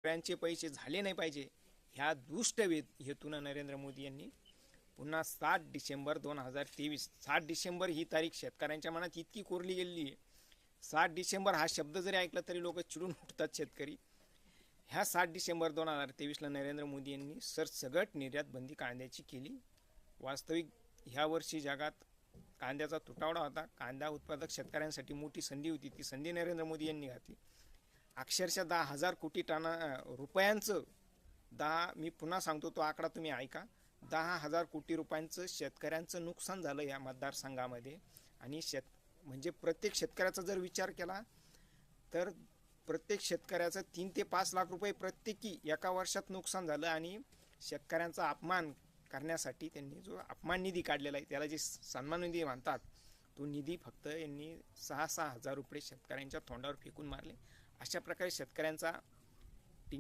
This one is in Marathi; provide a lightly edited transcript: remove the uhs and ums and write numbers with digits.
शेतकऱ्यांचे पैसे झाले नाही पाहिजे ह्या दुष्ट हेतून नरेंद्र मोदी यांनी पुन्हा 7 डिसेंबर 2023, 7 डिसेंबर ही तारीख शेतकऱ्यांच्या मनात इतकी कोरली गेलेली आहे. 7 डिसेंबर हा शब्द जरी ऐकला तरी लोक चिडून उठतात शेतकरी. ह्या 7 डिसेंबर 2023ला नरेंद्र मोदी यांनी सरसगट निर्यात बंदी कांद्याची केली. वास्तविक ह्या वर्षी जगात कांद्याचा तुटवडा होता. कांदा उत्पादक शेतकऱ्यांसाठी मोठी संधी होती. ती संधी नरेंद्र मोदी यांनी घातली. अक्षरशः 10,000 कोटी रुपयांचं मी पुन्हा सांगतो तो आकडा तुम्ही ऐका. 10,000 कोटी रुपयांचं शेतकऱ्यांचं नुकसान झालं या मतदारसंघामध्ये. आणि म्हणजे प्रत्येक शेतकऱ्याचा जर विचार केला तर प्रत्येक शेतकऱ्याचं 3 ते 5 लाख रुपये प्रत्येकी एका वर्षात नुकसान झालं. आणि शेतकऱ्यांचा अपमान करण्यासाठी त्यांनी जो अपमान निधी काढलेला आहे, त्याला जे सन्मान निधी म्हणतात, तो निधी फक्त यांनी 6,000 रुपये शेतकऱ्यांच्या तोंडावर फेकून मारले. अशा प्रकारे शेतकऱ्यांचा